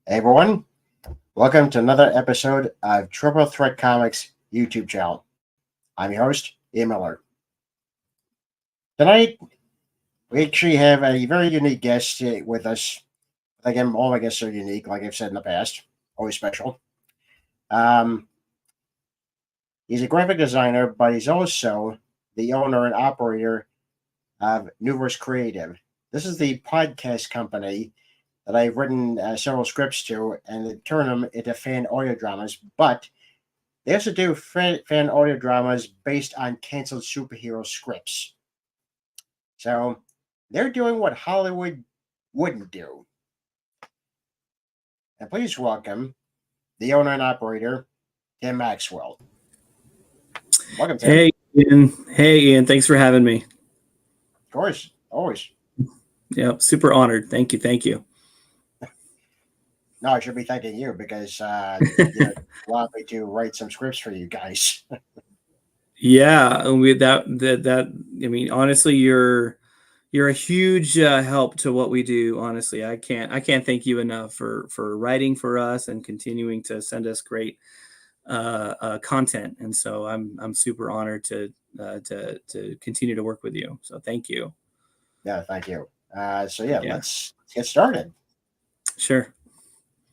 Hey everyone, welcome to another episode of Triple Threat Comics YouTube channel. I'm your host, Ian Miller. Tonight, we actually have a very unique guest with us. Again, all my guests are unique, like I've said in the past, always special. Um, he's a graphic designer, but he's also the owner and operator of Neuverse Creative. This is the podcast company that I've written several scripts to, and they turn them into fan audio dramas. But they also do fan audio dramas based on canceled superhero scripts. So they're doing what Hollywood wouldn't do. And please welcome the owner and operator, Tim Maxwell. Welcome, Tim. Hey, Ian. Hey, Ian. Thanks for having me. Of course, always. Yeah, super honored. Thank you. Thank you. No, I should be thanking you because allowed me to write some scripts for you guys. Yeah, with that. I mean, honestly, you're a huge help to what we do. Honestly, I can't thank you enough for writing for us and continuing to send us great content. And so I'm super honored to continue to work with you. So thank you. Yeah, thank you. Let's get started. Sure.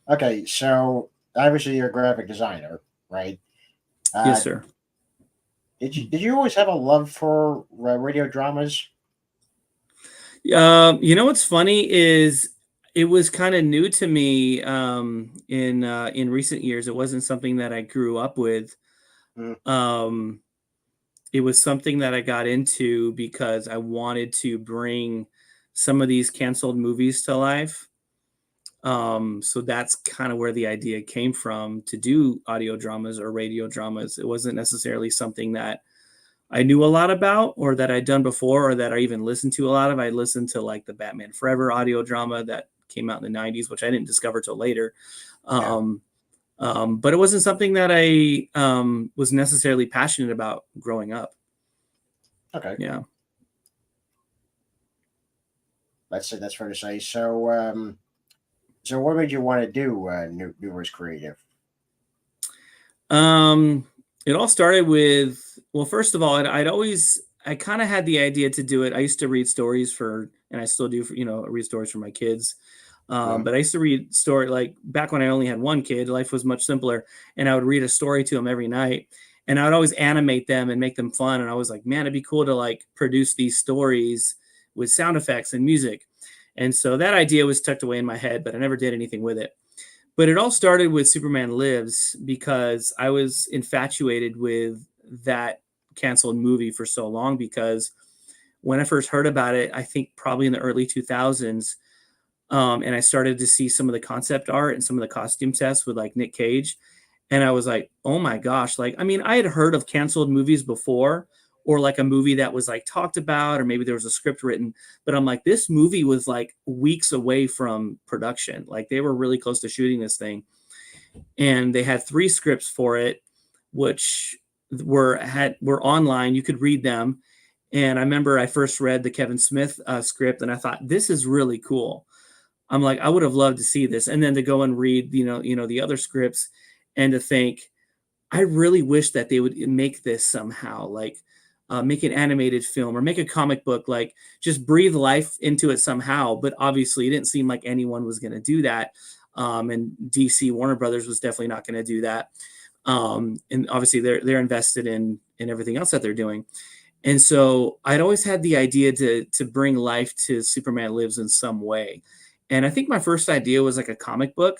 Okay, so obviously you're a graphic designer, right? Yes, sir. Did you always have a love for radio dramas? What's funny is it was kind of new to me in recent years. It wasn't something that I grew up with. Mm. It was something that I got into because I wanted to bring some of these canceled movies to life. So that's kind of where the idea came from, to do audio dramas or radio dramas. It wasn't necessarily something that I knew a lot about or that I'd done before or that I even listened to a lot of. I listened to like the Batman Forever audio drama that came out in the 90s, which I didn't discover till later. But it wasn't something that I was necessarily passionate about growing up. Okay. Yeah. That's fair to say. So, so what made you want to do Neuverse Creative? It all started with, well, first of all, I kind of had the idea to do it. I used to read stories and I still do, read stories for my kids. But I used to read story, like back when I only had one kid, life was much simpler. And I would read a story to them every night, and I would always animate them and make them fun. And I was like, man, it'd be cool to like produce these stories with sound effects and music. And so that idea was tucked away in my head, but I never did anything with it. But it all started with Superman Lives because I was infatuated with that canceled movie for so long, because when I first heard about it, I think probably in the early 2000s, and I started to see some of the concept art and some of the costume tests with like Nick Cage. And I was like, oh my gosh. Like, I mean, I had heard of canceled movies before, or like a movie that was like talked about, or maybe there was a script written, but I'm like, this movie was like weeks away from production. Like they were really close to shooting this thing. And they had 3 scripts for it, which were online. You could read them. And I remember I first read the Kevin Smith script, and I thought, this is really cool. I'm like, I would have loved to see this. And then to go and read, the other scripts, and to think, I really wish that they would make this somehow, like make an animated film or make a comic book, like just breathe life into it somehow. But obviously it didn't seem like anyone was going to do that. And DC Warner Brothers was definitely not going to do that. And obviously they're invested in everything else that they're doing. And so I'd always had the idea to bring life to Superman Lives in some way. And I think my first idea was like a comic book,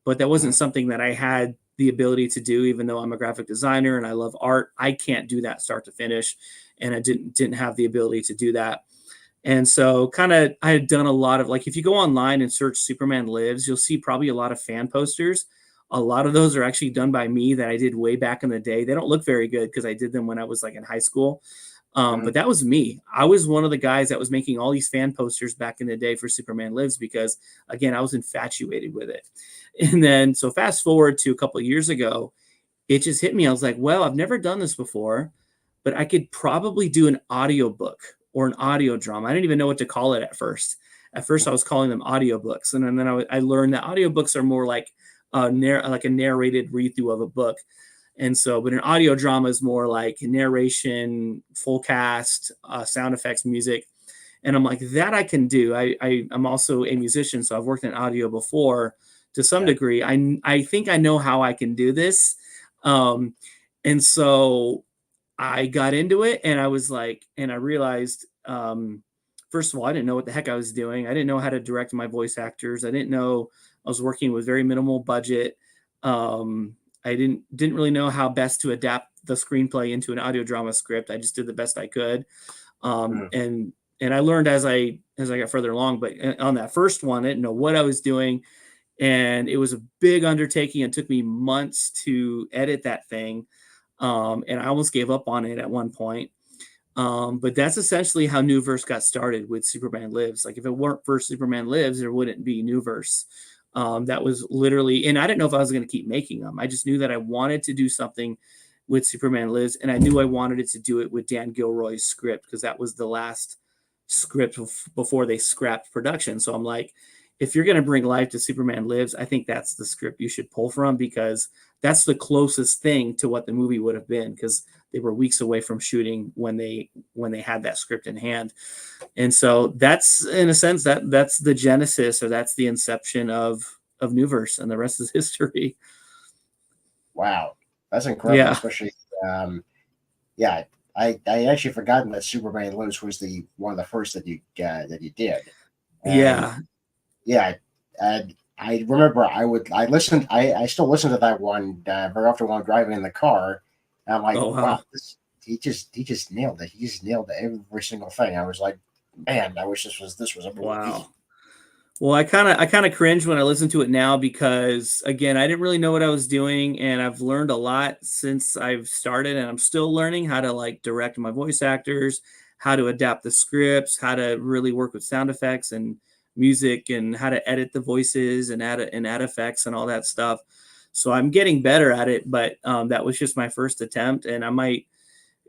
but that wasn't something that I had the ability to do. Even though I'm a graphic designer and I love art, I can't do that start to finish. And I didn't have the ability to do that. And so I had done a lot of, like, if you go online and search Superman Lives, you'll see probably a lot of fan posters. A lot of those are actually done by me that I did way back in the day. They don't look very good because I did them when I was like in high school. But that was me. I was one of the guys that was making all these fan posters back in the day for Superman Lives because, again, I was infatuated with it. And then, so fast forward to a couple of years ago, it just hit me. I was like, well, I've never done this before, but I could probably do an audio book or an audio drama. I didn't even know what to call it at first. At first, I was calling them audiobooks, and then I learned that audiobooks are more like like a narrated read through of a book. And so, but an audio drama is more like narration, full cast, sound effects, music. And I'm like, that I can do. I'm also a musician, so I've worked in audio before to some degree. I think I know how I can do this. And so I got into it, and I was like, and I realized, first of all, I didn't know what the heck I was doing. I didn't know how to direct my voice actors. I didn't know I was working with very minimal budget. I didn't really know how best to adapt the screenplay into an audio drama script. I just did the best I could. And I learned as I got further along, but on that first one, I didn't know what I was doing. And it was a big undertaking. It took me months to edit that thing. And I almost gave up on it at one point. But that's essentially how Neuverse got started with Superman Lives. Like if it weren't for Superman Lives, there wouldn't be Neuverse. That was literally, and I didn't know if I was going to keep making them. I just knew that I wanted to do something with Superman Lives, and I knew I wanted it to do it with Dan Gilroy's script because that was the last script before they scrapped production. So I'm like, if you're going to bring life to Superman Lives, I think that's the script you should pull from because that's the closest thing to what the movie would have been because they were weeks away from shooting when they had that script in hand. And so that's in a sense that's the genesis or that's the inception of Neuverse, and the rest is history. Wow, that's incredible. Yeah. Especially, I actually forgotten that Superman Lives was one of the first that you did. And, yeah. And I remember I still listen to that one very often while I'm driving in the car. And I'm like, Oh, wow. wow, he just nailed it. He just nailed every single thing. I was like, man, I wish this was a movie. Wow. Well, I kind of cringe when I listen to it now because again, I didn't really know what I was doing, and I've learned a lot since I've started, and I'm still learning how to like direct my voice actors, how to adapt the scripts, how to really work with sound effects and music, and how to edit the voices and add effects and all that stuff. So I'm getting better at it, but that was just my first attempt, and I might.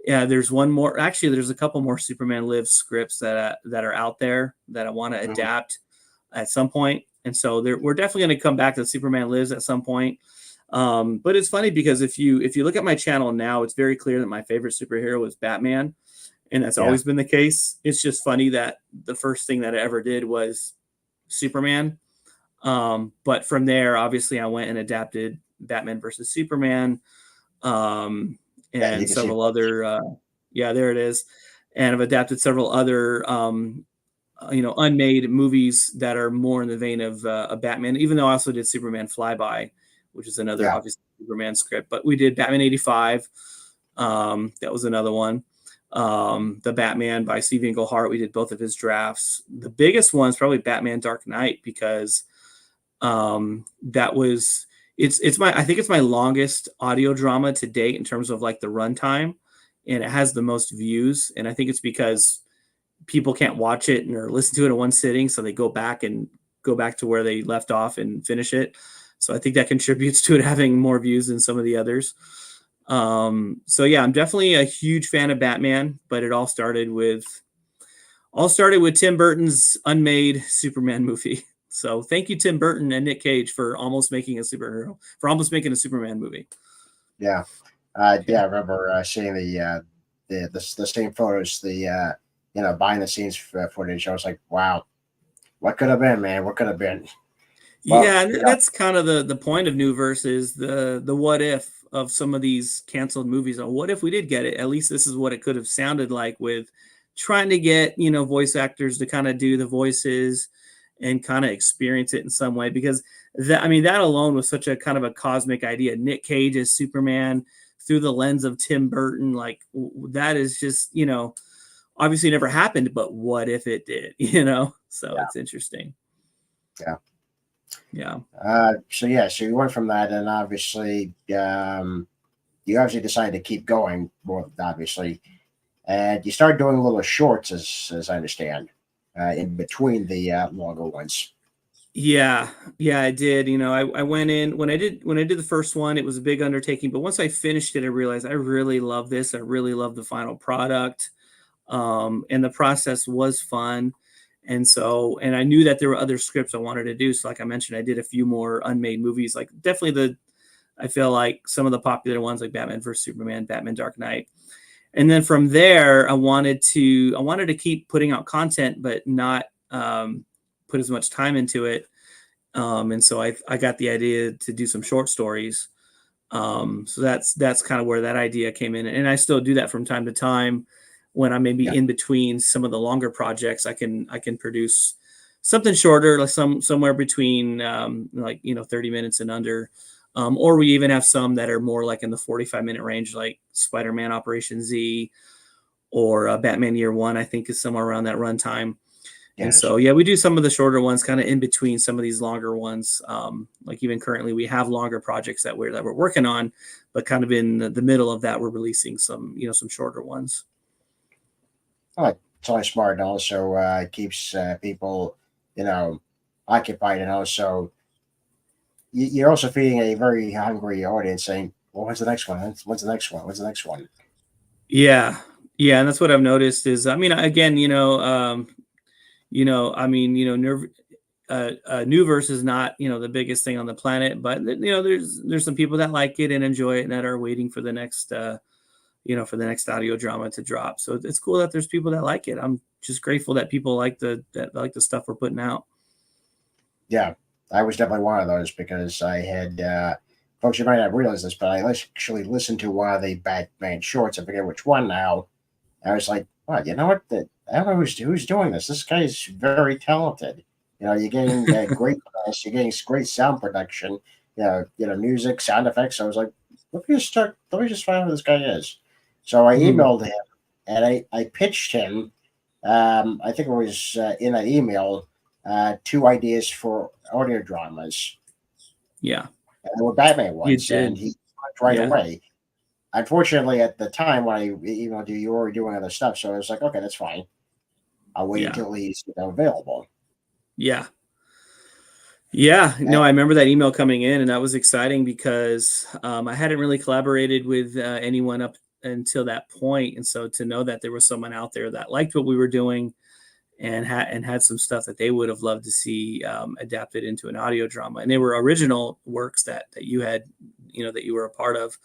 Yeah, there's one more. Actually, there's a couple more Superman Lives scripts that are out there that I want to adapt at some point. And so we're definitely going to come back to Superman Lives at some point. But it's funny because if you look at my channel now, it's very clear that my favorite superhero is Batman, and that's always been the case. It's just funny that the first thing that I ever did was Superman. But from there, obviously, I went and adapted Batman versus Superman. And several other, there it is. And I've adapted several other, unmade movies that are more in the vein of Batman, even though I also did Superman Flyby, which is another obviously Superman script, but we did Batman 85. That was another one. The Batman by Steve Englehart. We did both of his drafts. The biggest one is probably Batman Dark Knight because that was, I think it's my longest audio drama to date in terms of like the runtime, and it has the most views. And I think it's because people can't watch it or listen to it in one sitting. So they go back to where they left off and finish it. So I think that contributes to it having more views than some of the others. So yeah, I'm definitely a huge fan of Batman, but it all started with Tim Burton's unmade Superman movie. So thank you, Tim Burton and Nick Cage, for almost making a Superman movie. Yeah. I remember seeing the same photos, behind the scenes footage. I was like, wow, what could have been, man? What could have been? Well, and that's kind of the point of Neuverse is the what if of some of these canceled movies. Or what if we did get it? At least this is what it could have sounded like with trying to get, voice actors to kind of do the voices and kind of experience it in some way, because that alone was such a kind of a cosmic idea. Nick Cage as Superman through the lens of Tim Burton, like that is just, obviously never happened, but what if it did, so it's interesting. Yeah. So you went from that, and obviously you obviously decided to keep going more, obviously, and you started doing little shorts as I understand, in between the longer ones. Yeah, I did. I went in when I did the first one, it was a big undertaking, but once I finished it, I realized I really love this. I really love the final product. And the process was fun. And so, and I knew that there were other scripts I wanted to do. So like I mentioned, I did a few more unmade movies, like definitely I feel like some of the popular ones like Batman vs Superman, Batman Dark Knight. And then from there, I wanted to keep putting out content, but not put as much time into it. And so I got the idea to do some short stories. So that's kind of where that idea came in. And I still do that from time to time when I may be in between some of the longer projects. I can produce something shorter, like somewhere between 30 minutes and under. Or we even have some that are more like in the 45-minute range, like Spider-Man Operation Z or Batman Year One, I think is somewhere around that runtime. Yes. And so, yeah, we do some of the shorter ones kind of in between some of these longer ones. Like even currently we have longer projects that we're working on, but kind of in the middle of that, we're releasing some shorter ones. Oh, it's always smart, and also keeps people, occupied, and also you're also feeding a very hungry audience, saying, "Well, when's the next one? When's the next one? When's the next one?" Yeah, and that's what I've noticed is, I mean, again, Neuverse is not, the biggest thing on the planet, but there's some people that like it and enjoy it and that are waiting for the next, for the next audio drama to drop. So it's cool that there's people that like it. I'm just grateful that people like the stuff we're putting out. Yeah, I was definitely one of those because I had, folks, you might not realize this, but I actually listened to one of the Batman shorts. I forget which one now. I was like, "Wow, you know what? I don't know who's doing this. This guy is very talented. You're getting great press, you're getting great sound production, music, sound effects." So I was like, let me just find out who this guy is. So I emailed him and I pitched him. I think it was in an email, 2 ideas for audio dramas. Yeah, and they were Batman ones, and he right away. Unfortunately, at the time when I emailed you, you were already doing other stuff, so I was like, okay, that's fine. I'll wait until he's available. Yeah. No, I remember that email coming in, and that was exciting because I hadn't really collaborated with anyone up until that point, and so to know that there was someone out there that liked what we were doing and had some stuff that they would have loved to see adapted into an audio drama, and they were original works that you had, that you were a part of,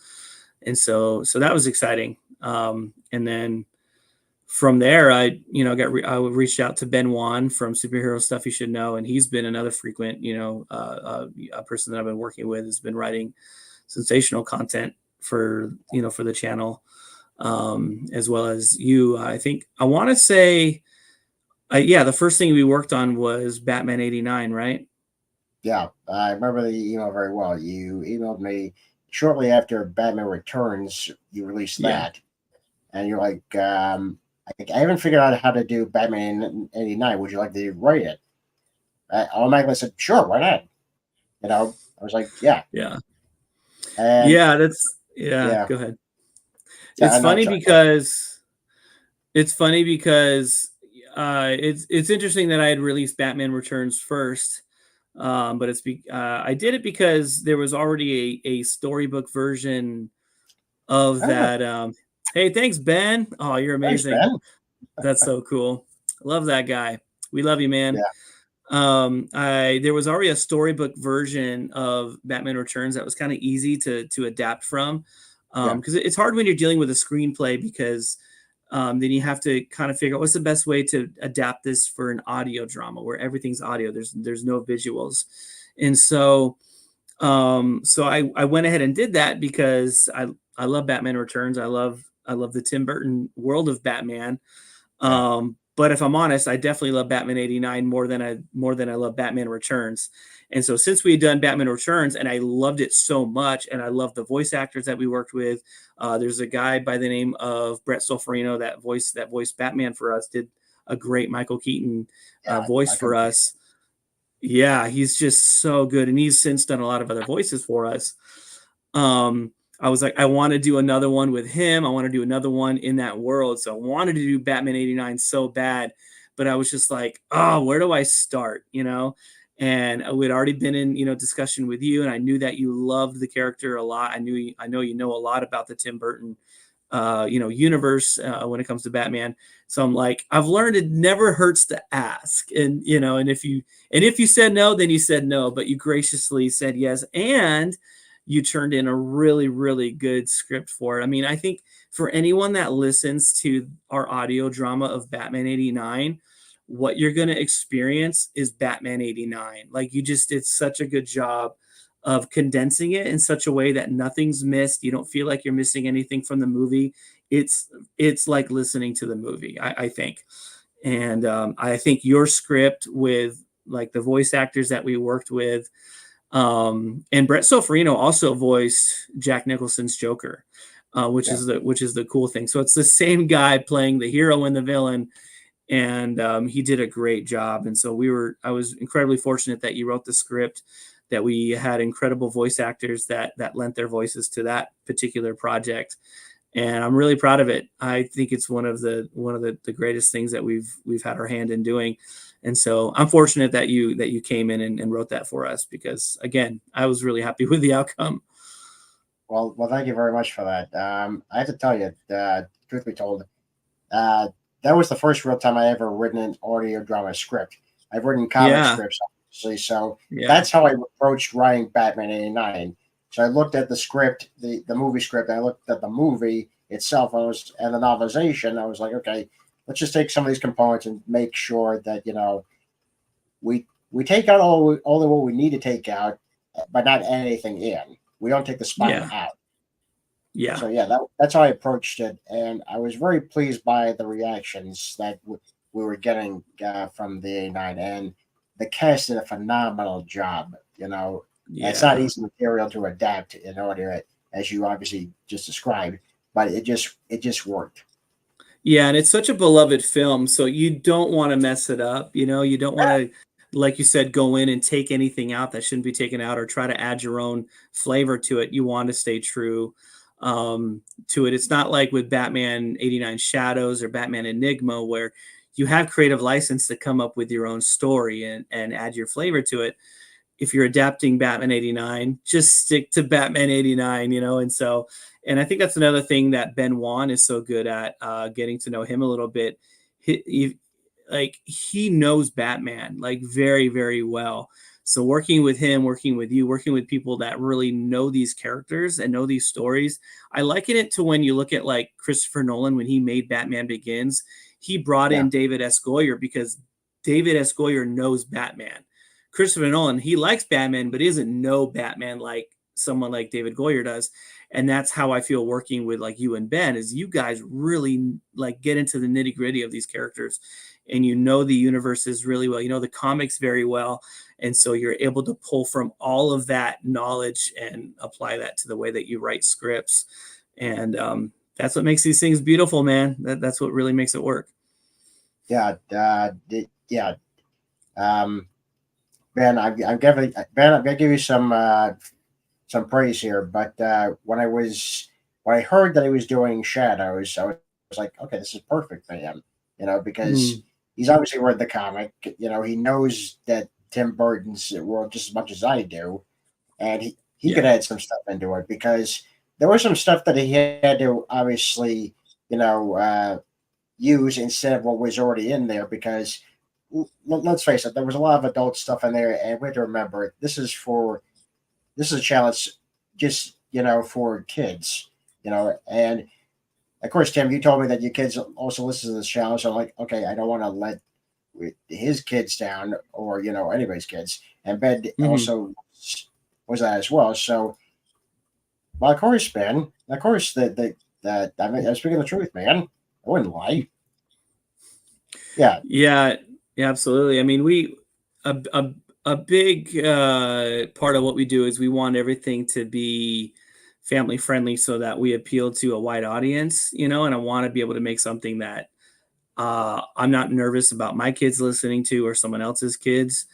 and so that was exciting. And then from there, I reached out to Ben Wan from Superhero Stuff You Should Know, and he's been another frequent, a person that I've been working with, has been writing sensational content for the channel, as well as you. I think I want to say, the first thing we worked on was Batman '89, right? Yeah, I remember the email very well. You emailed me shortly after Batman Returns. You released that, and you're like, I haven't figured out how to do Batman '89. Would you like to write it? I automatically said, sure, why not? I was like, yeah. And Go ahead. It's funny because it's interesting that I had released Batman Returns first, but I did it because there was already a storybook version of that. Hey, thanks, Ben. Oh, you're amazing. Thanks, Ben. That's so cool. Love that guy. We love you, man. Yeah. There was already a storybook version of Batman Returns that was kind of easy to adapt from, because it's hard when you're dealing with a screenplay, because then you have to kind of figure out what's the best way to adapt this for an audio drama where everything's audio. There's no visuals, and so I went ahead and did that because I love Batman Returns. I love the Tim Burton world of Batman. But if I'm honest, I definitely love Batman '89 more than I love Batman Returns. And so since we had done Batman Returns and I loved it so much, and I love the voice actors that we worked with, there's a guy by the name of Brett Solferino that voiced Batman for us, did a great Michael Keaton voice for us. Yeah, he's just so good, and he's since done a lot of other voices for us. I was like, I want to do another one with him. I want to do another one in that world. So I wanted to do Batman '89 so bad, but I was just like, oh, where do I start? And we'd already been in, discussion with you, and I knew that you loved the character a lot. I know you know a lot about the Tim Burton universe when it comes to Batman. So I'm like, I've learned it never hurts to ask. And, and if you said no, then you said no, but you graciously said yes. And you turned in a really, really good script for it. I mean, I think for anyone that listens to our audio drama of Batman 89, what you're going to experience is Batman 89. Like you just did such a good job of condensing it in such a way that nothing's missed. You don't feel like you're missing anything from the movie. It's like listening to the movie, I think. And I think your script with like the voice actors that we worked with, and Brett Soferino also voiced Jack Nicholson's Joker, which is the cool thing. So it's the same guy playing the hero and the villain, and he did a great job. And so I was incredibly fortunate that you wrote the script, that we had incredible voice actors that lent their voices to that particular project. And I'm really proud of it. I think it's one of the greatest things that we've had our hand in doing. And so I'm fortunate that you came in and wrote that for us, because again, I was really happy with the outcome. Well, thank you very much for that. I have to tell you, truth be told, that was the first real time I ever written an audio drama script. I've written comic scripts, obviously, so that's how I approached writing Batman 89. So I looked at the script, the movie script, and I looked at the movie itself, and the novelization. I was like, okay, let's just take some of these components and make sure that we take out only what we need to take out, but not add anything in. We don't take the spine out. Yeah. So that's how I approached it, and I was very pleased by the reactions that we were getting from the 89, and the cast did a phenomenal job. It's not easy material to adapt in order, as you obviously just described, but it just worked. Yeah, and it's such a beloved film, so you don't want to mess it up. You don't want to, like you said, go in and take anything out that shouldn't be taken out, or try to add your own flavor to it. You want to stay true to it. It's not like with Batman 89 Shadows or Batman Enigma, where you have creative license to come up with your own story and add your flavor to it. If you're adapting Batman 89, just stick to Batman 89, and I think that's another thing that Ben Wan is so good at, getting to know him a little bit. He knows Batman like very, very well. So working with him, working with you, working with people that really know these characters and know these stories, I liken it to when you look at like Christopher Nolan, when he made Batman Begins, he brought in David S. Goyer because David S. Goyer knows Batman. Christopher Nolan, he likes Batman, but he doesn't know Batman like someone like David Goyer does. And that's how I feel working with like you and Ben, is you guys really like get into the nitty gritty of these characters, and the universes really well, the comics very well. And so you're able to pull from all of that knowledge and apply that to the way that you write scripts. And that's what makes these things beautiful, man. That's what really makes it work. Yeah. Ben, I'm going to give you some praise here. But when I heard that he was doing Shadows, I was like, okay, this is perfect for him. Because he's obviously read the comic. He knows that Tim Burton's world just as much as I do, and he could add some stuff into it, because there was some stuff that he had to obviously use instead of what was already in there, because let's face it, there was a lot of adult stuff in there, and we have to remember this is a challenge just for kids, and of course, Tim, you told me that your kids also listen to this challenge. So I'm like, okay, I don't want to let his kids down, or anybody's kids, and Ben also was that as well. So, well, of course, Ben, of course, that I'm speaking the truth, man. I wouldn't lie. Yeah, absolutely. I mean, a big part of what we do is we want everything to be family friendly, so that we appeal to a wide audience, and I want to be able to make something that I'm not nervous about my kids listening to, or someone else's kids.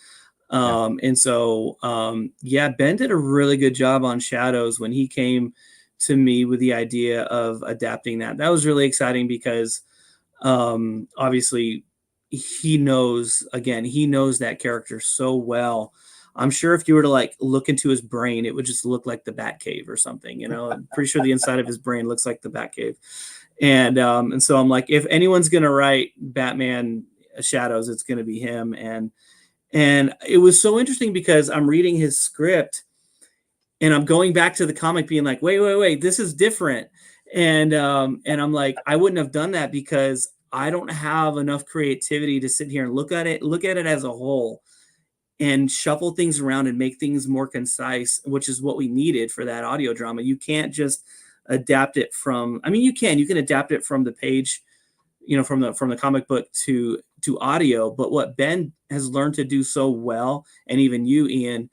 And so, Ben did a really good job on Shadows when he came to me with the idea of adapting that. That was really exciting because obviously he knows that character so well. I'm sure if you were to like look into his brain, it would just look like the Batcave or something, you know. I'm pretty sure the inside of his brain looks like the Batcave. And so I'm like, if anyone's gonna write Batman Shadows, it's gonna be him. And it was so interesting because I'm reading his script and I'm going back to the comic being like, wait, this is different. And I'm like, I wouldn't have done that because I don't have enough creativity to sit here and look at it as a whole and shuffle things around and make things more concise, which is what we needed for that audio drama. You can't just adapt it from, I mean, you can adapt it from the page, you know, from the comic book to audio. But what Ben has learned to do so well, and even you, Ian,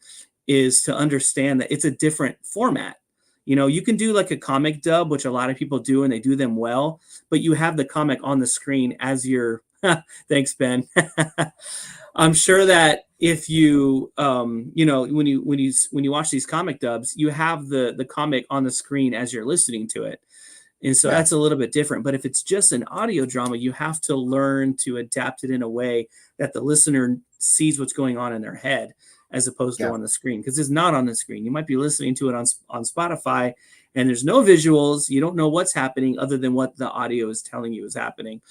is to understand that it's a different format. You know, you can do like a comic dub, which a lot of people do, and they do them well, but you have the comic on the screen as your, thanks, Ben. I'm sure that if you, you know, when you watch these comic dubs, you have the comic on the screen as you're listening to it. And so that's a little bit different. But if it's just an audio drama, you have to learn to adapt it in a way that the listener sees what's going on in their head as opposed to on the screen, because it's not on the screen. You might be listening to it on Spotify and there's no visuals. You don't know what's happening other than what the audio is telling you is happening.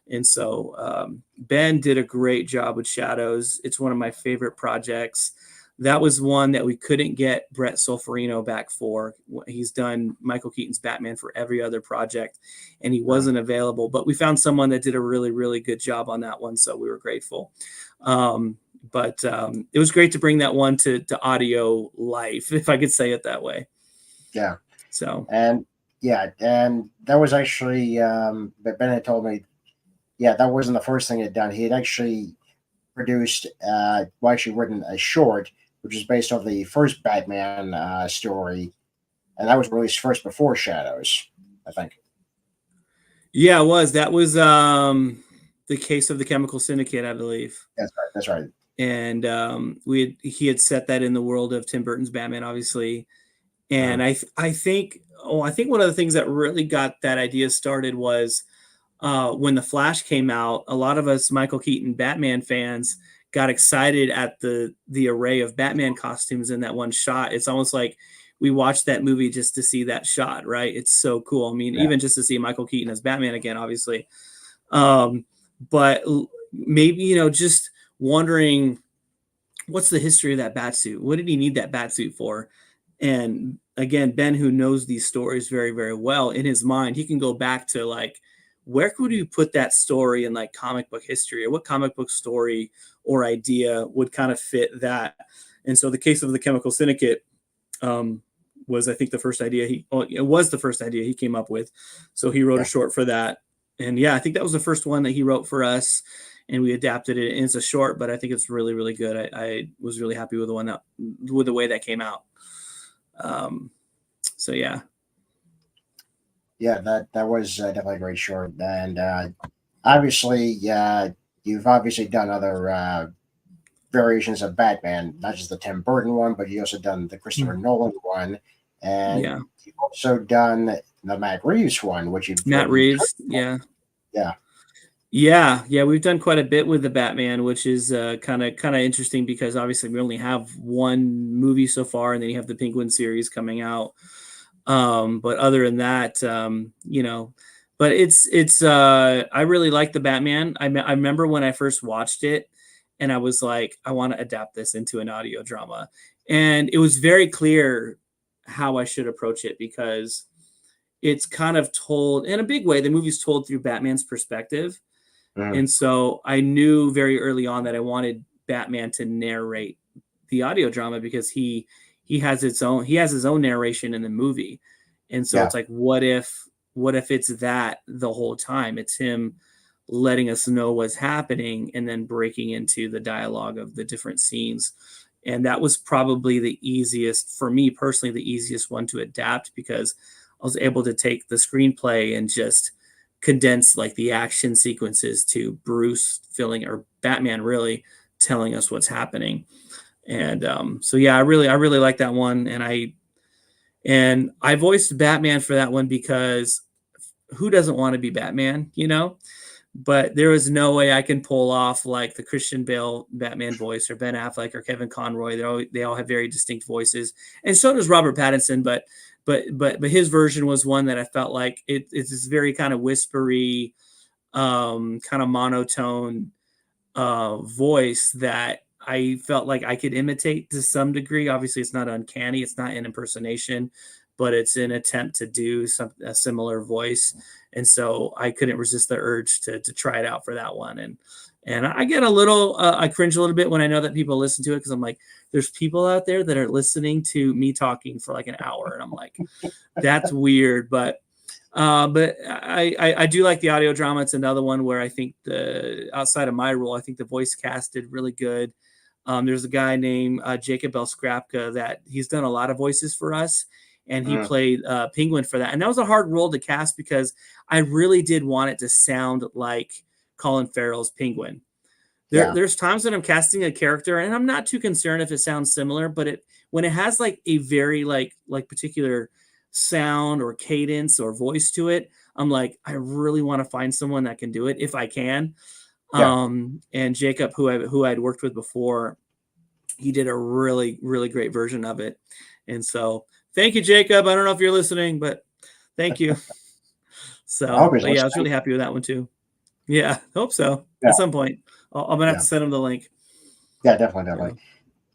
And so Ben did a great job with Shadows. It's one of my favorite projects. That was one that we couldn't get Brett Solferino back for. He's done Michael Keaton's Batman for every other project, and he wasn't available. But we found someone that did a really, really good job on that one, so we were grateful. But it was great to bring that one to audio life, if I could say it that way. Yeah. So. And that was actually, Ben had told me, that wasn't the first thing he'd done. He had actually produced, actually written a short, which is based off the first Batman story, and that was released first before Shadows, I think. Yeah, it was. That was the Case of the Chemical Syndicate, I believe. That's right. And he had set that in the world of Tim Burton's Batman, obviously. And I think one of the things that really got that idea started was when The Flash came out. A lot of us Michael Keaton Batman fans got excited at the array of Batman costumes in that one shot. It's almost like we watched that movie just to see that shot, right? It's so cool. I mean, even just to see Michael Keaton as Batman again, obviously. But maybe, you know, just wondering what's the history of that Batsuit? What did he need that Batsuit for? And again, Ben, who knows these stories very, very well, in his mind, he can go back to like, where could you put that story in like comic book history, or what comic book story or idea would kind of fit that? And so the Case of the Chemical Syndicate was, I think, the first idea he came up with. So he wrote a short for that. And I think that was the first one that he wrote for us, and we adapted it. And it's a short, but I think it's really, really good. I was really happy with with the way that came out. So yeah. Yeah, that was definitely a great short. And obviously, you've obviously done other variations of Batman, not just the Tim Burton one, but you've also done the Christopher Nolan one. And you've also done the Matt Reeves one, which you've Matt Reeves, we've done quite a bit with the Batman, which is kind of interesting because obviously we only have one movie so far, and then you have the Penguin series coming out. But other than that, you know, but it's I really like the Batman. I remember when I first watched it, and I was like, I want to adapt this into an audio drama, and it was very clear how I should approach it because it's kind of told in a big way. The movie's told through Batman's perspective. And so I knew very early on that I wanted Batman to narrate the audio drama because he has his own narration in the movie. And so it's like, what if it's that the whole time? It's him letting us know what's happening and then breaking into the dialogue of the different scenes. And that was probably the easiest, for me personally, the easiest one to adapt because I was able to take the screenplay and just condense like the action sequences to Bruce or Batman really telling us what's happening. And so I really like that one. And I voiced Batman for that one because who doesn't want to be Batman, you know? but there was no way I can pull off like the Christian Bale Batman voice or Ben Affleck or Kevin Conroy. They all have very distinct voices, and so does Robert Pattinson. But his version was one that I felt like it's this very kind of whispery, kind of monotone voice that I felt like I could imitate to some degree. Obviously, it's not uncanny. It's not an impersonation, but it's an attempt to do a similar voice. And so I couldn't resist the urge to try it out for that one. And I get a little, I cringe a little bit when I know that people listen to it, because I'm like, there's people out there that are listening to me talking for like an hour, and I'm like, that's weird. But I do like the audio drama. It's another one where I think outside of my role, I think the voice cast did really good. There's a guy named Jacob L. Scrapka that he's done a lot of voices for us, and he played Penguin for that. And that was a hard role to cast because I really did want it to sound like Colin Farrell's Penguin. There's times when I'm casting a character and I'm not too concerned if it sounds similar, but when it has like a very like particular sound or cadence or voice to it, I'm like, I really want to find someone that can do it if I can. And Jacob, who I'd worked with before, he did a really, really great version of it. And so thank you, Jacob. I don't know if you're listening, but thank you. So I was really happy with that one too. Yeah, hope so. At some point. I'm gonna have to send him the link. Yeah, definitely.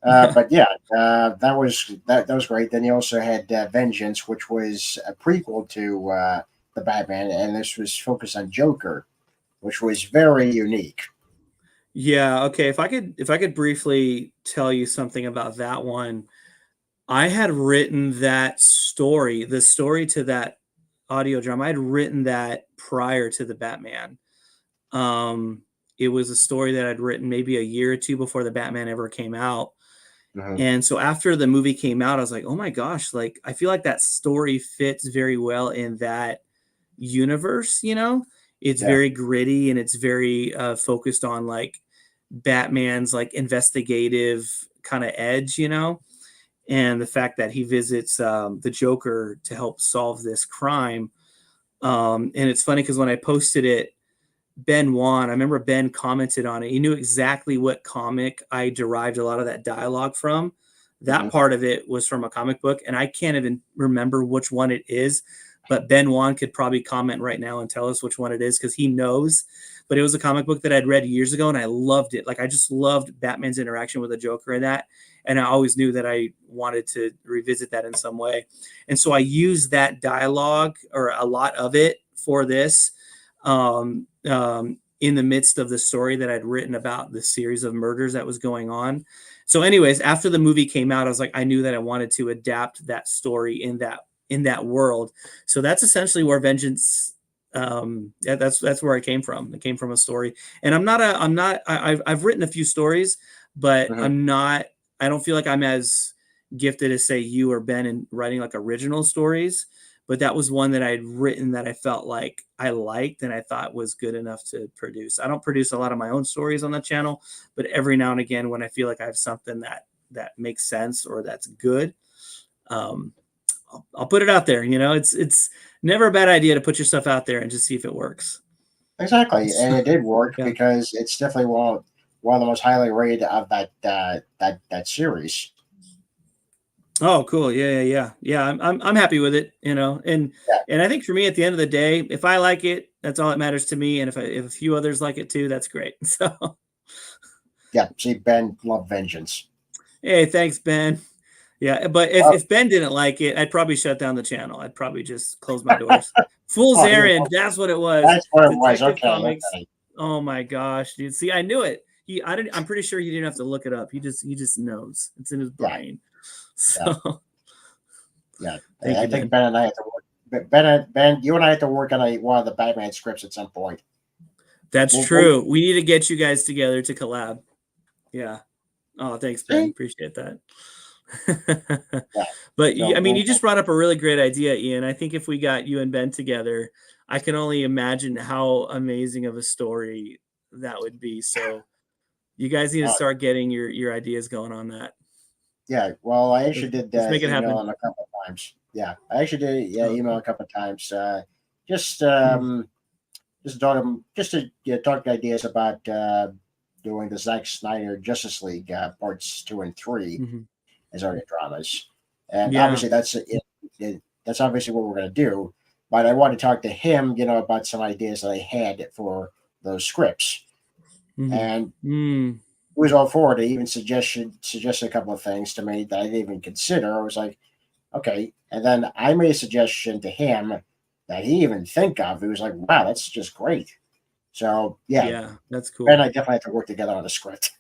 But yeah, that was great. Then you also had Vengeance, which was a prequel to the Batman, and this was focused on Joker, which was very unique. Yeah. Okay. If I could briefly tell you something about that one, I had written that story, the story to that audio drama. I had written that prior to the Batman. It was a story that I'd written maybe a year or two before the Batman ever came out. And so after the movie came out, I was like, oh my gosh, like I feel like that story fits very well in that universe. It's very gritty, and it's very focused on like Batman's like investigative kind of edge, and the fact that he visits the Joker to help solve this crime. And it's funny because when I posted it, Ben Wan, I remember Ben commented on it. He knew exactly what comic I derived a lot of that dialogue from. That part of it was from a comic book, and I can't even remember which one it is, but Ben Wan could probably comment right now and tell us which one it is because he knows. But it was a comic book that I'd read years ago, and I loved it. Like, I just loved Batman's interaction with the Joker in that, and I always knew that I wanted to revisit that in some way. And so I used that dialogue, or a lot of it, for this. In the midst of the story that I'd written about the series of murders that was going on. So anyways, after the movie came out, I was like, I knew that I wanted to adapt that story in that world. So that's essentially where Vengeance, that's where it came from. It came from a story. And I've written a few stories, but I don't feel like I'm as gifted as say you or Ben in writing like original stories. But that was one that I'd written that I felt like I liked and I thought was good enough to produce. I don't produce a lot of my own stories on the channel, but every now and again, when I feel like I have something that makes sense or that's good, I'll put it out there. It's never a bad idea to put your stuff out there and just see if it works. Exactly, and it did work because it's definitely one of the most highly rated of that series. Oh, cool. Yeah. I'm happy with it, and I think for me at the end of the day, if I like it, that's all that matters to me. And if a few others like it too, that's great. So yeah. See, Ben loved Vengeance. Hey, thanks, Ben. Yeah. But if Ben didn't like it, I'd probably shut down the channel. I'd probably just close my doors. Fool's Errand. That's what it was. That's what it was. Okay. Oh my gosh, dude. See, I knew it. I'm pretty sure he didn't have to look it up. He just knows. It's in his brain. So, I think Ben and I have to work. Ben, you and I have to work on one of the Batman scripts at some point. That's true. We need to get you guys together to collab. Yeah. Oh, thanks, Ben. Appreciate that. But you just brought up a really great idea, Ian. I think if we got you and Ben together, I can only imagine how amazing of a story that would be. So, you guys need to start getting your ideas going on that. Yeah, well, I actually did make it happen. email him a couple of times. Yeah, I actually did email a couple of times. just to talk ideas about doing the Zack Snyder Justice League parts 2 and 3 Mhm. as audio dramas, and Yeah. obviously that's obviously what we're going to do. But I want to talk to him, about some ideas that I had for those scripts, Mhm. and Mm. he was all for it. He even suggested a couple of things to me that I didn't even consider. I was like, okay, and then I made a suggestion to him that he even think of. He was like, wow, that's just great. So yeah, Yeah, that's Ben and cool. I definitely have to work together on a script.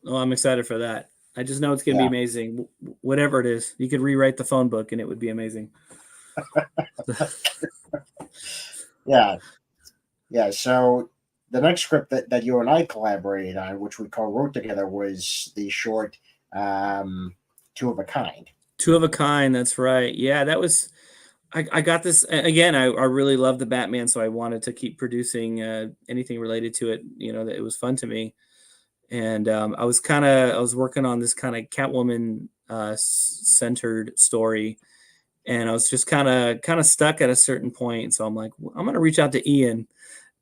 Oh, I'm excited for that. I just know it's going to be Yeah, amazing. Whatever it is, you could rewrite the phone book and it would be amazing. yeah, yeah. So the next script that you and I collaborated on, which we co-wrote together, was the short um, Two of a Kind. Two of a kind. That's right. Yeah, that was. I got this again. I really love the Batman, so I wanted to keep producing anything related to it. That it was fun to me, and I was working on this kind of Catwoman centered story, and I was just kind of stuck at a certain point. So I'm like, I'm gonna reach out to Ian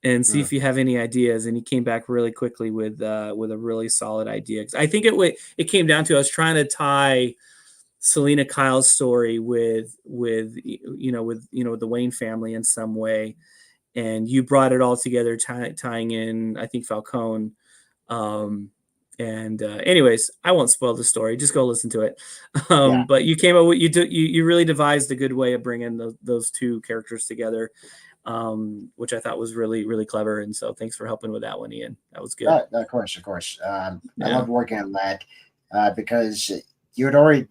and see Mm, if you have any ideas. And he came back really quickly with a really solid idea. 'Cause I think it came down to I was trying to tie Selena Kyle's story with the Wayne family in some way, and you brought it all together, tying in I think Falcone. Um, and anyways, I won't spoil the story. Just go listen to it. yeah, But you came up with you really devised a good way of bringing those two characters together, which I thought was really really clever. And so thanks for helping with that one, Ian. That was good. of course, of course. I Yeah. loved working on that because you had already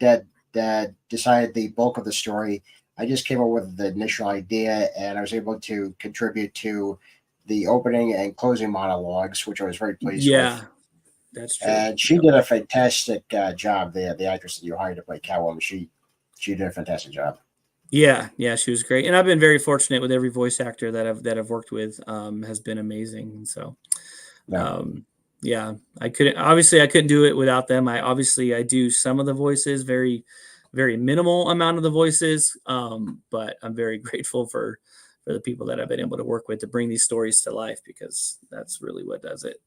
decided the bulk of the story. I just came up with the initial idea, and I was able to contribute to the opening and closing monologues, which I was very pleased with. Yeah, that's true. And she Yep. did a fantastic job. The actress that you hired to play Catwoman, she did a fantastic job. Yeah, she was great, and I've been very fortunate with every voice actor that I've worked with. Has been amazing, and so Yeah, um, yeah, I couldn't do it without them. I do some of the voices, very very minimal amount of the voices, but I'm very grateful for the people that I've been able to work with to bring these stories to life because that's really what does it.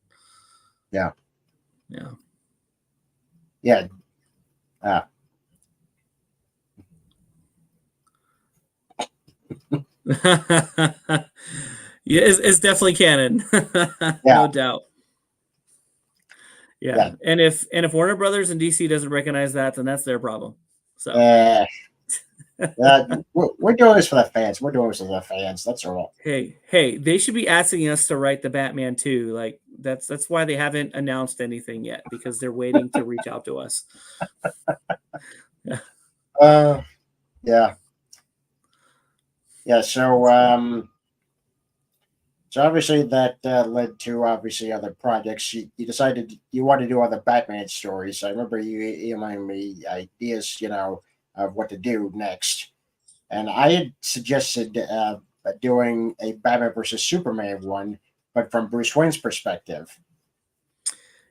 yeah, Yeah. yeah. Uh, Yeah, it's definitely canon, yeah, no doubt. Yeah, yeah. and if Warner Brothers and DC doesn't recognize that, then that's their problem. So, Uh, we're doing this for the fans. We're doing this for the fans. That's all. hey, they should be asking us to write the Batman too. Like that's why they haven't announced anything yet because they're waiting to reach out to us. Yeah. Uh, yeah, yeah. So obviously that led to obviously other projects. You decided you wanted to do other Batman stories. I remember you emailing me ideas, of what to do next, and I had suggested doing a Batman versus Superman one, but from Bruce Wayne's perspective.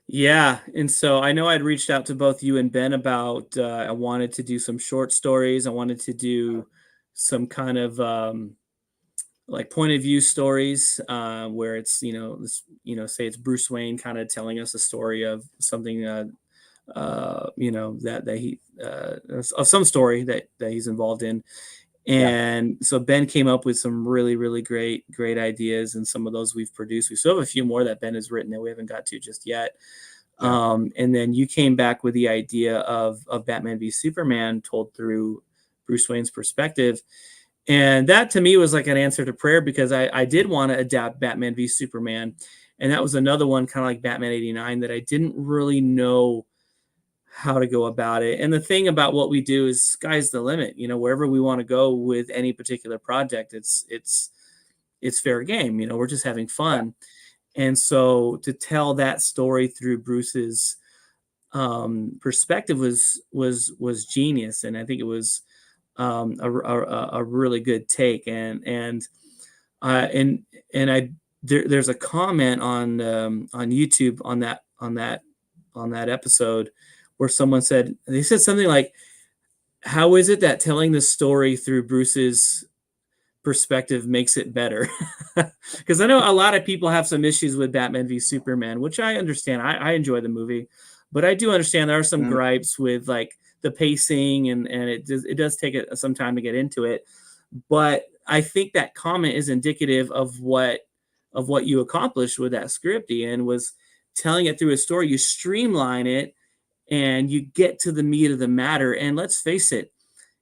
Yeah, and so I know I'd reached out to both you and Ben about I wanted to do some short stories. I wanted to do some kind of like point of view stories where it's say it's Bruce Wayne kind of telling us a story of something that he of some story that he's involved in. Yeah, And so Ben came up with some really really great ideas, and some of those we've produced. We still have a few more that Ben has written that we haven't got to just yet. yeah, And then you came back with the idea of Batman v Superman told through Bruce Wayne's perspective, and that to me was like an answer to prayer because I did want to adapt Batman v Superman. And that was another one kind of like Batman 89 that I didn't really know how to go about it. And the thing about what we do is sky's the limit. Wherever we want to go with any particular project, it's fair game. We're just having fun. And so to tell that story through Bruce's perspective was genius, and I think it was a really good take. There's a comment on YouTube on that episode where someone said something like, "How is it that telling the story through Bruce's perspective makes it better. Because I know a lot of people have some issues with Batman v Superman, which I understand. I enjoy the movie, but I do understand there are some gripes with like the pacing, and it does take some time to get into it. But I think that comment is indicative of what you accomplished with that script, Ian, was telling it through a story. You streamline it and you get to the meat of the matter. And let's face it,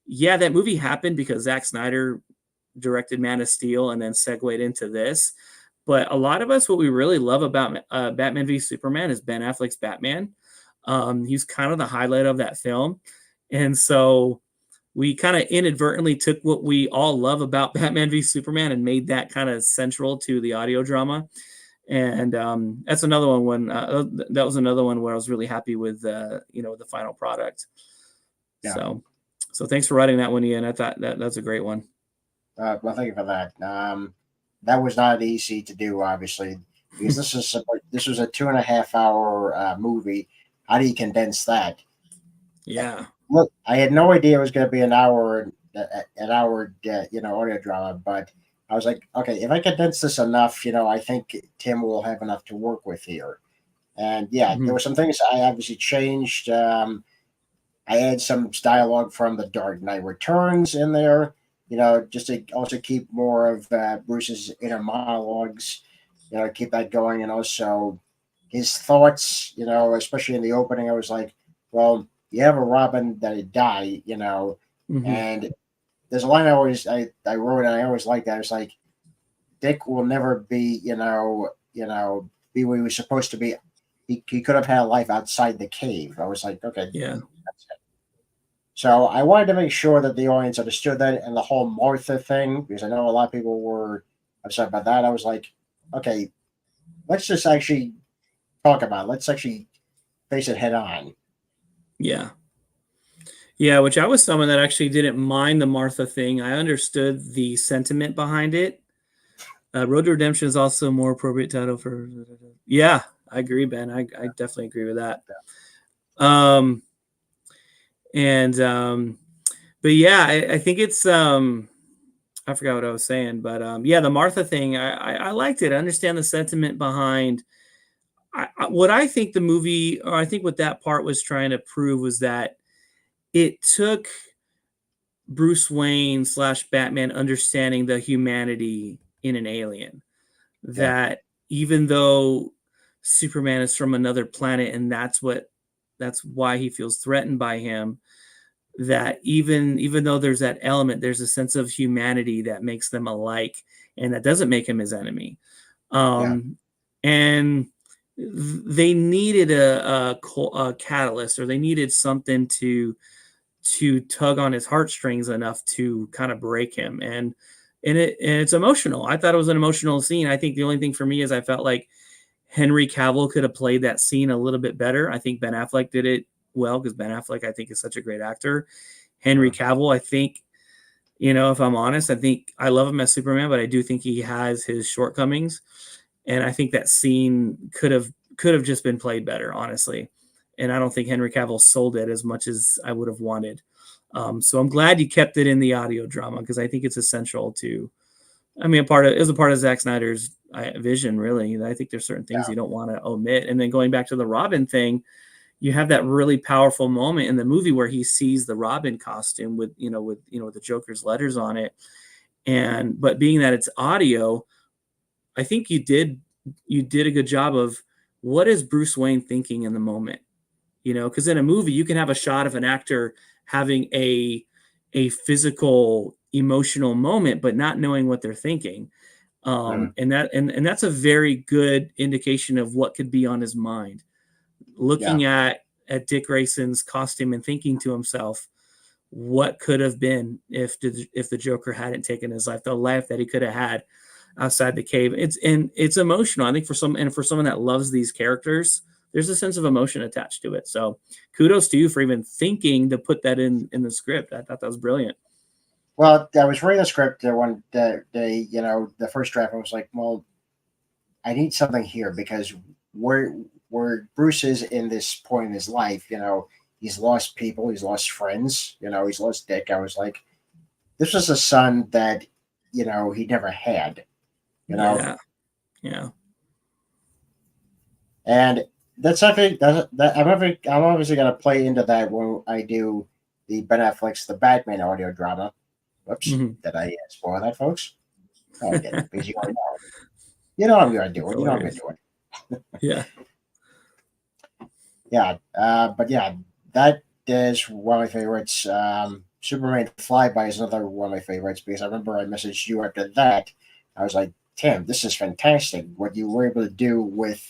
yeah, that movie happened because Zack Snyder directed Man of Steel and then segued into this. But a lot of us, what we really love about Batman v Superman is Ben Affleck's Batman. He's kind of the highlight of that film. And so we kind of inadvertently took what we all love about Batman v Superman and made that kind of central to the audio drama. And that's another one that was another one where I was really happy with, the final product. Yeah. So thanks for writing that one, Ian. I thought that's a great one. Well, thank you for that. That was not easy to do, obviously, because this was a 2.5 hour movie. How do you condense that? Yeah. Look, I had no idea it was going to be an hour, audio drama, but I was like, okay, if I condense this enough, I think Tim will have enough to work with here. And yeah, there were some things I obviously changed. I had some dialogue from The Dark Knight Returns in there, just to also keep more of Bruce's inner monologues, keep that going. And also his thoughts, especially in the opening, I was like, well, you have a Robin that had died, and there's a line I wrote and I always liked that. It's like, Dick will never be, be where he was supposed to be. He could have had a life outside the cave. I was like, okay, yeah. That's it. So I wanted to make sure that the audience understood that, and the whole Martha thing, because I know a lot of people were upset about that. I was like, okay, let's just actually talk about it. Let's actually face it head on. Yeah. Yeah, which I was someone that actually didn't mind the Martha thing. I understood the sentiment behind it. Road to Redemption is also a more appropriate title for... Yeah, I agree, Ben. I definitely agree with that. But yeah, I think it's... I forgot what I was saying, but yeah, the Martha thing, I liked it. I understand the sentiment behind... what I think the movie, or I think what that part was trying to prove, was that it took Bruce Wayne / Batman understanding the humanity in an alien. That even though Superman is from another planet, and that's why he feels threatened by him, that even though there's that element, there's a sense of humanity that makes them alike, and that doesn't make him his enemy. And they needed a catalyst, or they needed something to tug on his heartstrings enough to kind of break him. And it's emotional. I thought it was an emotional scene. I think the only thing for me is I felt like Henry Cavill could have played that scene a little bit better. I think Ben Affleck did it well, because Ben Affleck, I think, is such a great actor. Henry Cavill, I think, if I'm honest, I think I love him as Superman, but I do think he has his shortcomings. And I think that scene could have just been played better, honestly. And I don't think Henry Cavill sold it as much as I would have wanted. So I'm glad you kept it in the audio drama, because I think it's essential to... I mean, it was a part of Zack Snyder's vision, really. I think there's certain things you don't want to omit. And then going back to the Robin thing, you have that really powerful moment in the movie where he sees the Robin costume with the Joker's letters on it. But being that it's audio, I think you did a good job of, what is Bruce Wayne thinking in the moment? Because in a movie, you can have a shot of an actor having a physical, emotional moment, but not knowing what they're thinking. And that's a very good indication of what could be on his mind. Looking at Dick Grayson's costume and thinking to himself, what could have been if the Joker hadn't taken his life, the life that he could have had outside the cave. It's emotional. I think for someone that loves these characters, there's a sense of emotion attached to it. So kudos to you for even thinking to put that in the script. I thought that was brilliant. Well, I was reading the script when the first draft, I was like, well, I need something here, because where Bruce is in this point in his life, he's lost people, he's lost friends, he's lost Dick. I was like, this was a son that he never had. You know, Yeah. and that's something that I'm obviously gonna play into that when I do the Ben Affleck's The Batman audio drama. Whoops, Hmm. did I spoil that, folks? No, I didn't, because you already know. You know I'm gonna do That's it. You know I'm gonna hilarious. do it. Yeah. Yeah, but yeah, that is one of my favorites. Superman Flyby is another one of my favorites because I remember I messaged you after that. I was like, Tim, this is fantastic. What you were able to do with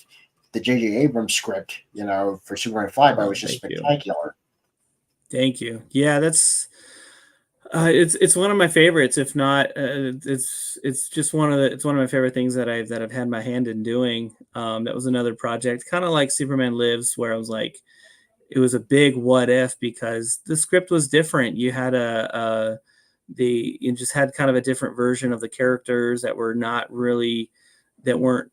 the J.J. Abrams script, for Superman Flyby was just Thank you. spectacular. Thank you. Yeah, it's one of my favorites. If not, it's just it's one of my favorite things that I've had my hand in doing. That was another project, kind of like Superman Lives, where I was like, it was a big what if because the script was different. You had you just had kind of a different version of the characters that were not really that weren't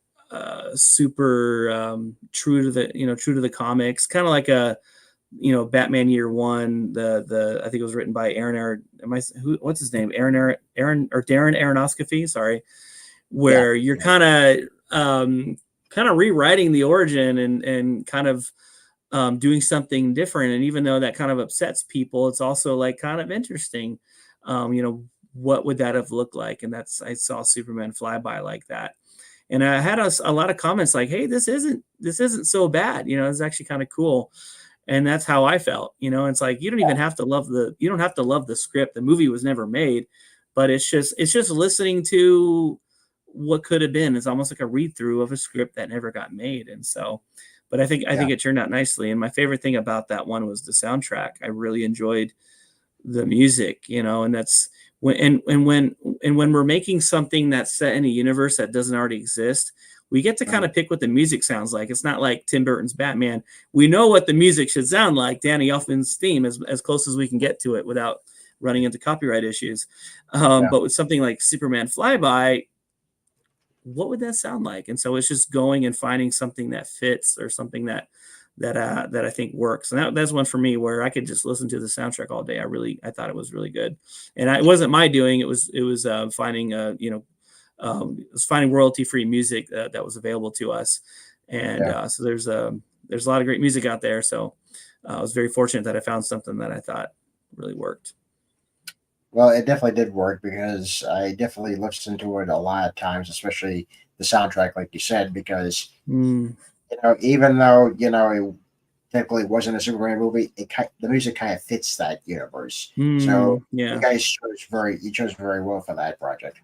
super true to the comics, kind of like a Batman Year One. I think it was written by what's his name? Aaron or Darren Aronofsky. Sorry, Yeah, where you're kind of rewriting the origin and kind of doing something different. And even though that kind of upsets people, it's also like kind of interesting. What would that have looked like? And I saw Superman Flyby like that. And I had a lot of comments like, "Hey, this isn't so bad. It's actually kind of cool." And that's how I felt. It's like you don't even have to love the script. The movie was never made, but it's just listening to what could have been. It's almost like a read through of a script that never got made. And so, but I think it turned out nicely. And my favorite thing about that one was the soundtrack. I really enjoyed the music, and that's when we're making something that's set in a universe that doesn't already exist, we get to kind of pick what the music sounds like. It's not like Tim Burton's Batman. We know what the music should sound like. Danny Elfman's theme, as close as we can get to it without running into copyright issues. But with something like Superman Flyby, what would that sound like? And so it's just going and finding something that fits or something that I think works. And that's one for me where I could just listen to the soundtrack all day. I thought it was really good, and it wasn't my doing. It was finding finding royalty free music that was available to us, and so there's a lot of great music out there. So I was very fortunate that I found something that I thought really worked. Well, it definitely did work because I definitely listened to it a lot of times, especially the soundtrack, like you said, because even though it technically wasn't a Superman movie, the music kind of fits that universe. So Yeah. you chose very well for that project.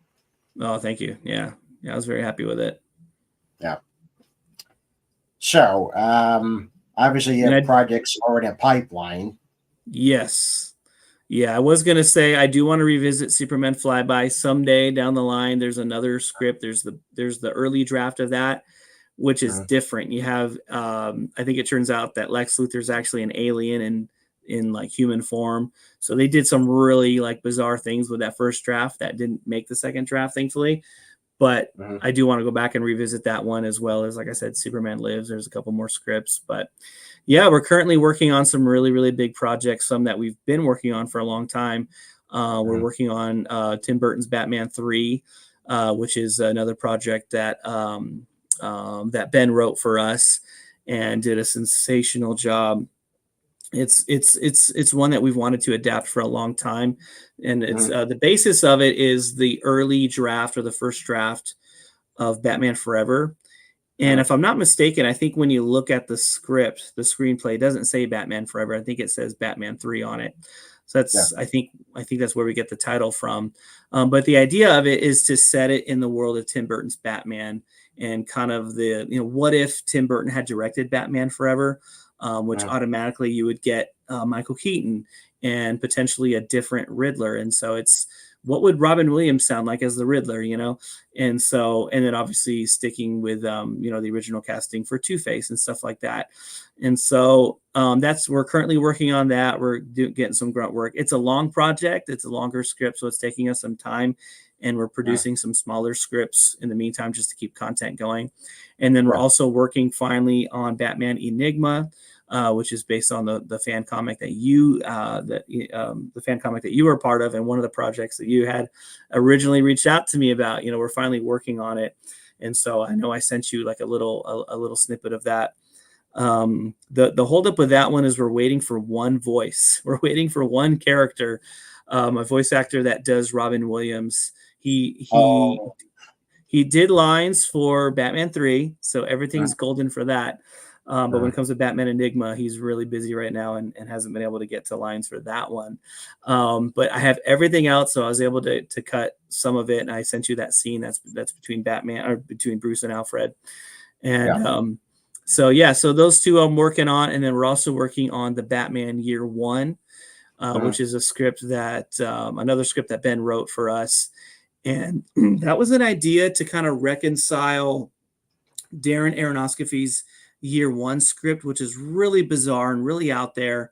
Oh, thank you. Yeah, I was very happy with it. Yeah. So obviously you have projects already in pipeline. Yes. Yeah, I was gonna say I do want to revisit Superman Flyby someday down the line. There's another script. There's the early draft of that, which is different. You have I think it turns out that Lex Luthor's actually an alien in like human form. So they did some really like bizarre things with that first draft that didn't make the second draft, thankfully. But I do want to go back and revisit that one as well as, like I said, Superman Lives. There's a couple more scripts, but yeah, we're currently working on some really, really big projects, some that we've been working on for a long time. We're working on Tim Burton's Batman 3, which is another project that that Ben wrote for us and did a sensational job. It's one that we've wanted to adapt for a long time, and it's the basis of it is the early draft or the first draft of Batman Forever. And if I'm not mistaken, I think when you look at the script, the screenplay doesn't say Batman Forever. I think it says Batman 3 on it. So that's I think that's where we get the title from. But the idea of it is to set it in the world of Tim Burton's Batman and kind of the what if Tim Burton had directed Batman Forever, which automatically you would get Michael Keaton and potentially a different Riddler. And so it's what would Robin Williams sound like as the Riddler, and then obviously sticking with the original casting for Two-Face and stuff like that. And so we're currently working on that. We're getting some grunt work. It's a long project. It's a longer script, so it's taking us some time, and we're producing some smaller scripts in the meantime just to keep content going. And then we're also working finally on Batman Enigma, which is based on the fan comic that you the fan comic that you were a part of, and one of the projects that you had originally reached out to me about. We're finally working on it, and so I know I sent you like a little snippet of that. The holdup with that one is we're waiting for one voice. We're waiting for one character, a voice actor that does Robin Williams. He did lines for Batman 3, so everything's golden for that. But when it comes to Batman Enigma, he's really busy right now and hasn't been able to get to lines for that one. But I have everything else, so I was able to cut some of it, and I sent you that scene that's between Batman, or between Bruce and Alfred. And so those two I'm working on, and then we're also working on the Batman Year One, which is a script that another script that Ben wrote for us. And that was an idea to kind of reconcile Darren Aronofsky's Year One script, which is really bizarre and really out there,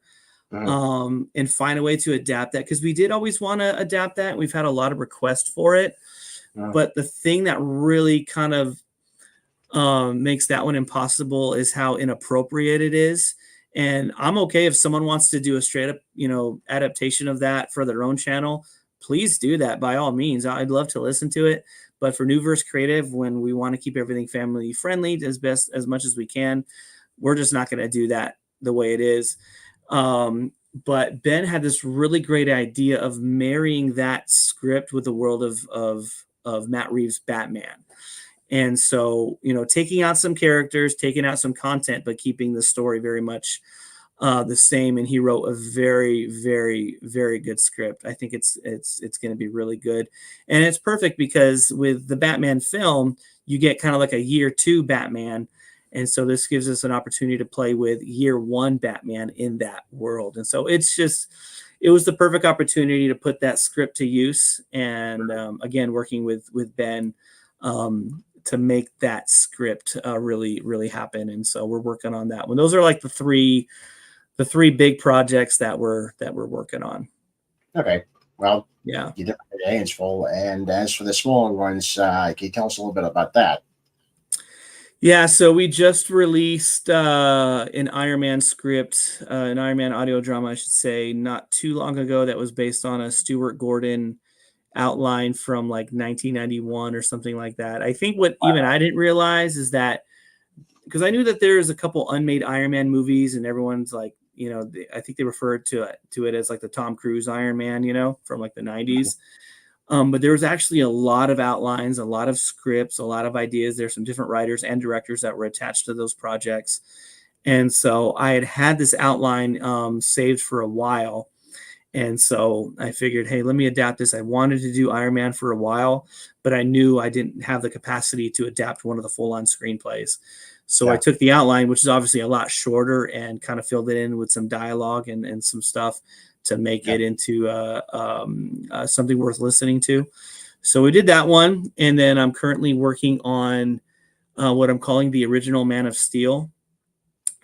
and find a way to adapt that, because we did always want to adapt that. We've had a lot of requests for it, but the thing that really kind of makes that one impossible is how inappropriate it is. And I'm okay if someone wants to do a straight up, adaptation of that for their own channel. Please do that by all means. I'd love to listen to it. But for Neuverse Creative, when we want to keep everything family friendly as much as we can, we're just not going to do that the way it is. But Ben had this really great idea of marrying that script with the world of Matt Reeves' Batman. And so, taking out some characters, taking out some content, but keeping the story very much the same. And he wrote a very, very, very good script. I think it's going to be really good. And it's perfect because with the Batman film, you get kind of like a Year Two Batman. And so this gives us an opportunity to play with Year One Batman in that world. And so it was the perfect opportunity to put that script to use. And again, working with Ben to make that script really, really happen. And so we're working on that one. Those are like the three big projects that we're working on. Okay. Well, yeah, you definitely have your hands full. And as for the smaller ones, can you tell us a little bit about that? Yeah, so we just released an Iron Man script, an Iron Man audio drama, I should say, not too long ago, that was based on a Stuart Gordon outline from like 1991 or something like that. I think what even I didn't realize is that, because I knew that there's a couple unmade Iron Man movies, and everyone's like, I think they referred to it as like the Tom Cruise Iron Man, from like the 90s. But there was actually a lot of outlines, a lot of scripts, a lot of ideas. There's some different writers and directors that were attached to those projects. And so I had this outline saved for a while. And so I figured, hey, let me adapt this. I wanted to do Iron Man for a while, but I knew I didn't have the capacity to adapt one of the full-on screenplays. So I took the outline, which is obviously a lot shorter, and kind of filled it in with some dialogue and some stuff to make it into something worth listening to. So we did that one. And then I'm currently working on what I'm calling the original Man of Steel.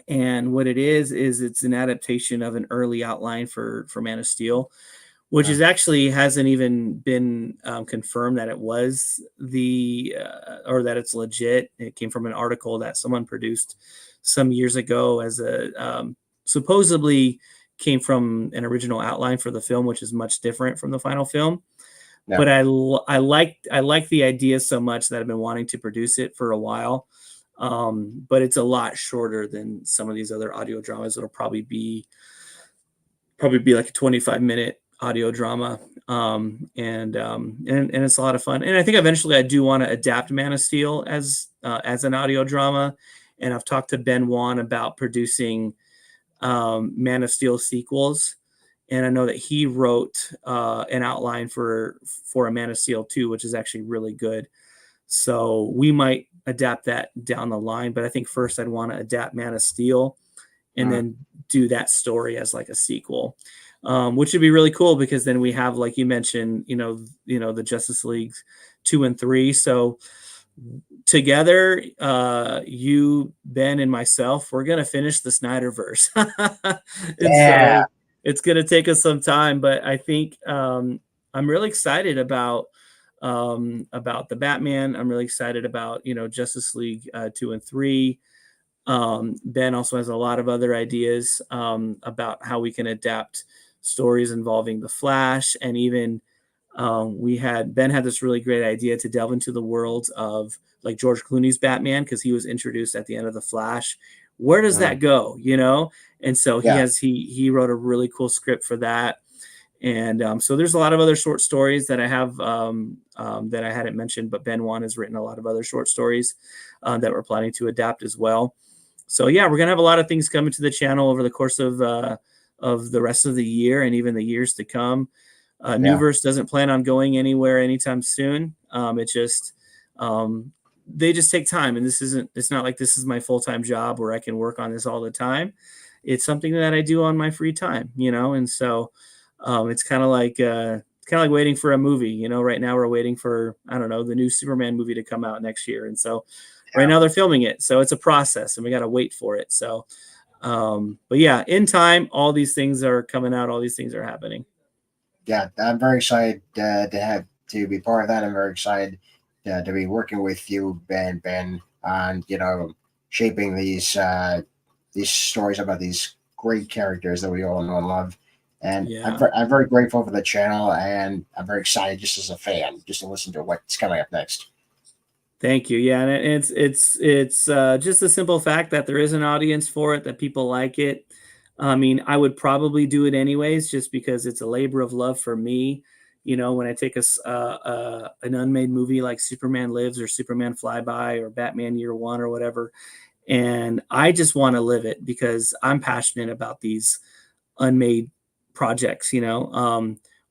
And what it is it's an adaptation of an early outline for Man of Steel, which is actually hasn't even been confirmed that it was or that it's legit. It came from an article that someone produced some years ago as a supposedly came from an original outline for the film, which is much different from the final film. Yeah. But I like the idea so much that I've been wanting to produce it for a while. But it's a lot shorter than some of these other audio dramas. It'll probably be like a 25-minute audio drama. And it's a lot of fun. And I think eventually I do want to adapt Man of Steel as an audio drama. And I've talked to Ben Wan about producing Man of Steel sequels. And I know that he wrote an outline for a Man of Steel 2, which is actually really good. So we might adapt that down the line, but I think first I'd want to adapt Man of Steel and then do that story as like a sequel, which would be really cool, because then we have, like you mentioned, the Justice League 2 and 3. So together, you, Ben, and myself, we're going to finish the Snyderverse. So it's going to take us some time, but I think I'm really excited about the Batman. I'm really excited about, Justice League 2 and 3. Ben also has a lot of other ideas about how we can adapt stories involving the Flash, and even Ben had this really great idea to delve into the world of like George Clooney's Batman, because he was introduced at the end of the Flash. Where does that go? And so he wrote a really cool script for that. And so there's a lot of other short stories that I have that I hadn't mentioned, but Ben Wan has written a lot of other short stories that we're planning to adapt as well. So yeah, we're gonna have a lot of things coming to the channel over the course of the rest of the year and even the years to come. Neuverse doesn't plan on going anywhere anytime soon. It just they just take time, and it's not like this is my full-time job where I can work on this all the time. It's something that I do on my free time, and so it's kind of like waiting for a movie. Right now we're waiting for, I don't know, the new Superman movie to come out next year, and so right now they're filming it, so it's a process and we got to wait for it. So but yeah, in time, all these things are coming out, all these things are happening. Yeah, I'm very excited to be part of that. I'm very excited to be working with you, Ben, on shaping these stories about these great characters that we all know and love. And I'm very grateful for the channel, and I'm very excited just as a fan, just to listen to what's coming up next. Thank you. Yeah, and it's just the simple fact that there is an audience for it, that people like it. I mean, I would probably do it anyways, just because it's a labor of love for me. When I take an unmade movie like Superman Lives or Superman Flyby or Batman Year One or whatever, and I just want to live it because I'm passionate about these unmade projects.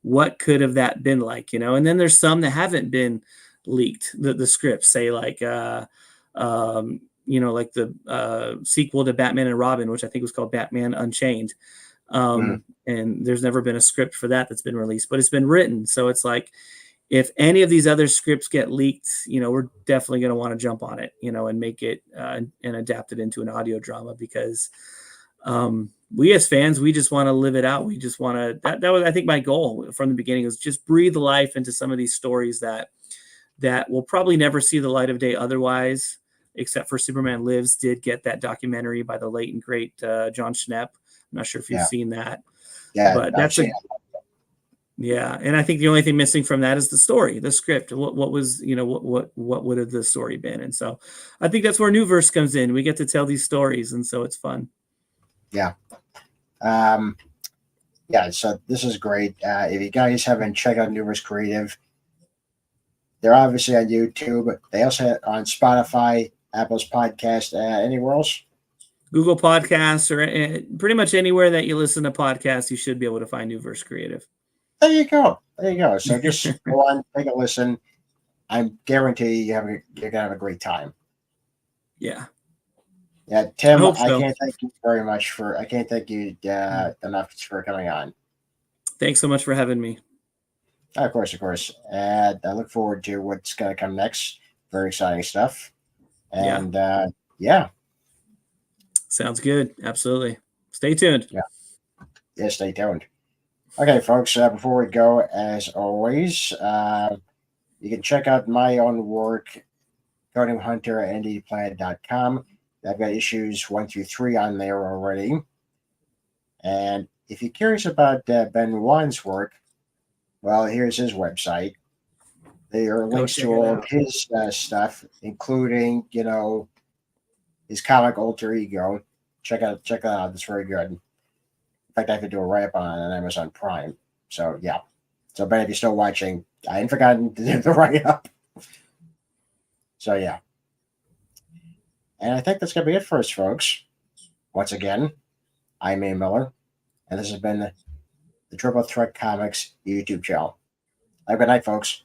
What could have that been like? And then there's some that haven't been leaked. The scripts, say like like the sequel to Batman and Robin, which I think was called Batman Unchained. And there's never been a script for that that's been released, but it's been written. So it's like, if any of these other scripts get leaked, we're definitely going to want to jump on it, and make it and adapt it into an audio drama, because we as fans, we just want to live it out. We just want to, that was, I think, my goal from the beginning, was just breathe life into some of these stories that will probably never see the light of day otherwise, except for Superman Lives did get that documentary by the late and great John Schnepp. I'm not sure if you've seen that. Yeah, but that's and I think the only thing missing from that is the story, the script. What was, what would have the story been? And so I think that's where Neuverse comes in. We get to tell these stories, and so it's fun. Yeah. So this is great. If you guys haven't checked out Neuverse Creative, they're obviously on YouTube. They also have on Spotify, Apple's podcast, anywhere else? Google Podcasts, or pretty much anywhere that you listen to podcasts, you should be able to find Neuverse Creative. There you go. So just go on, take a listen. I guarantee you're gonna have a great time. Yeah. Yeah, Tim, I can't thank you very much I can't thank you enough for coming on. Thanks so much for having me. Of course. And I look forward to what's going to come next. Very exciting stuff. And Sounds good. Absolutely. Stay tuned. Yeah, stay tuned. Okay, folks, before we go, as always, you can check out my own work, Codename Hunter at ndplanet.com. I've got issues 1 through 3 on there already. And if you're curious about Ben Wan's work, well, here's his website. There are links to all of his stuff, including, his comic alter ego. Check that out. It's very good. In fact, I have to do a wrap on Amazon Prime. So, yeah. So, Ben, if you're still watching, I ain't forgotten to do the write-up. So, yeah. And I think that's going to be it for us, folks. Once again, I'm A. Miller, and this has been the Triple Threat Comics YouTube channel. Have a good night, folks.